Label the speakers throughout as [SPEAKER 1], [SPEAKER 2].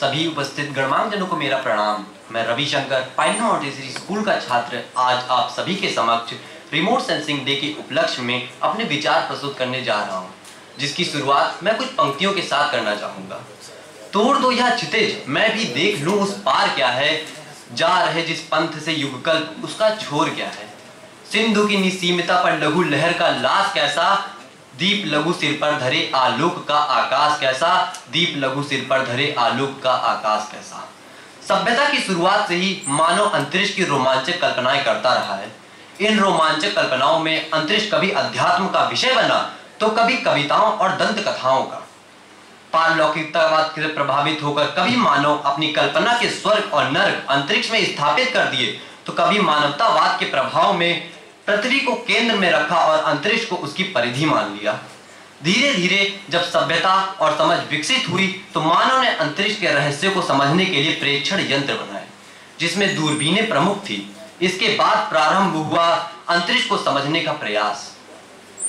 [SPEAKER 1] सभी उपस्थित गणमान्यजनों को मेरा प्रणाम। मैं रविशंकर पाइनर मॉन्टेसरी स्कूल का छात्र आज आप सभी के समक्ष रिमोट सेंसिंग डे के उपलक्ष्य में अपने विचार प्रस्तुत करने जा रहा हूं, जिसकी शुरुआत मैं कुछ पंक्तियों के साथ करना चाहूंगा। तोड़ दो यह क्षितिज, मैं भी देख लूं उस पार क्या है, जा रहे जिस पंथ से युगकल्प उसका छोर क्या है। सिंधु की निसीमता पर लघु लहर का लाश कैसा, दीप लघु सिर पर धरे आलोक का आकाश कैसा, दीप लघु सिर पर धरे आलोक का आकाश कैसा। सभ्यता की शुरुआत से ही मानव अंतरिक्ष की रोमांचक कल्पनाएं करता रहा है। इन रोमांचक कल्पनाओं में अंतरिक्ष कभी अध्यात्म का विषय बना तो कभी कविताओं और दंत कथाओं का। पारलौकिकतावाद से प्रभावित होकर कभी मानव अपनी कल्पना के स्वर्ग और नर्क अंतरिक्ष में स्थापित कर दिए तो कभी मानवतावाद के प्रभाव में पृथ्वी को केंद्र में रखा और अंतरिक्ष को उसकी परिधि मान लिया। धीरे धीरे जब सभ्यता और समझ विकसित हुई तो मानव ने अंतरिक्ष के रहस्य को समझने के लिए प्रेक्षण यंत्र बनाए, जिसमें दूरबीनें प्रमुख थी। इसके बाद प्रारंभ हुआ अंतरिक्ष को समझने का प्रयास।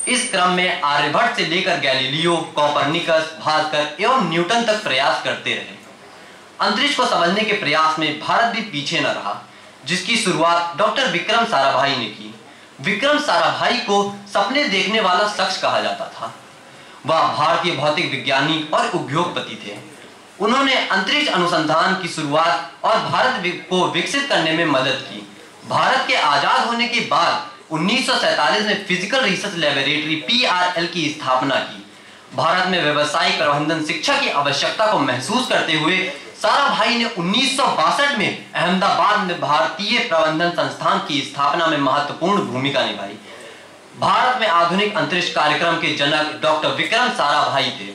[SPEAKER 1] इस क्रम में आर्यभट्ट से लेकर गैलीलियो, कोपरनिकस, भास्कर एवं न्यूटन तक प्रयास करते रहे। अंतरिक्ष को समझने के प्रयास में भारत भी पीछे न रहा, जिसकी शुरुआत डॉक्टर विक्रम साराभाई ने की। विक्रम साराभाई को सपने देखने वाला शख्स कहा जाता था। वह भारतीय भौतिक विज्ञानी और उद्योगपति थे। उन्होंने अंतरिक्ष अनुसंधान की शुरुआत और भारत को विकसित करने में मदद की। भारत के आजाद होने के बाद 1947 में फिजिकल रिसर्च लैबोरेटरी PRL की स्थापना की। भारत में व्यवसायिक प्रबंधन शिक्षा की आवश्यकता को महसूस करते हुए साराभाई ने 1962 में अहमदाबाद में भारतीय प्रबंधन संस्थान की स्थापना में महत्वपूर्ण भूमिका निभाई। भारत में आधुनिक अंतरिक्ष कार्यक्रम के जनक डॉक्टर विक्रम साराभाई थे।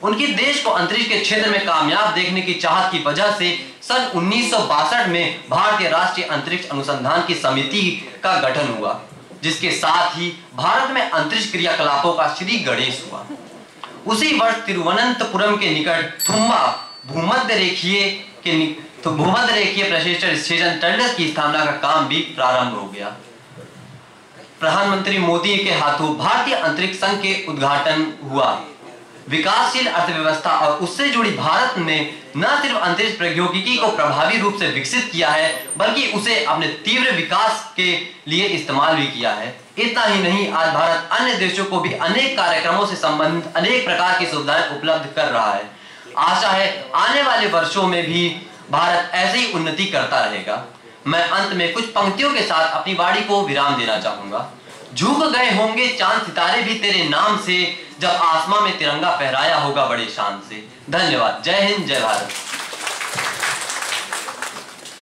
[SPEAKER 1] उनकी देश को अंतरिक्ष के क्षेत्र में कामयाब देखने की चाहत की वजह से सन 1962 में भारतीय राष्ट्रीय अंतरिक्ष अनुसंधान की समिति का गठन हुआ, जिसके साथ ही भारत में अंतरिक्ष क्रियाकलापों का श्री गणेश हुआ। उसी वर्ष तिरुवनंतपुरम के निकट थुम्बा भूमध्य रेखीय प्रक्षेपण स्टेशन टर्नस की स्थापना का काम भी प्रारंभ हो गया। प्रधानमंत्री मोदी के हाथों भारतीय अंतरिक्ष संघ के उद्घाटन हुआ। विकासशील अर्थव्यवस्था और उससे जुड़ी भारत ने न सिर्फ अंतरिक्ष प्रौद्योगिकी को प्रभावी रूप से विकसित किया है, बल्कि उसे अपने तीव्र विकास के लिए इस्तेमाल भी किया है। इतना ही नहीं, आज भारत अन्य देशों को भी अनेक कार्यक्रमों से संबंधित अनेक प्रकार की सुविधाएं उपलब्ध कर रहा है। आशा है आने वाले वर्षों में भी भारत ऐसे ही उन्नति करता रहेगा। मैं अंत में कुछ पंक्तियों के साथ अपनी वाणी को विराम देना चाहूंगा। झुक गए होंगे चांद सितारे भी तेरे नाम से, जब आसमां में तिरंगा फहराया होगा बड़े शान से। धन्यवाद। जय हिंद, जय भारत।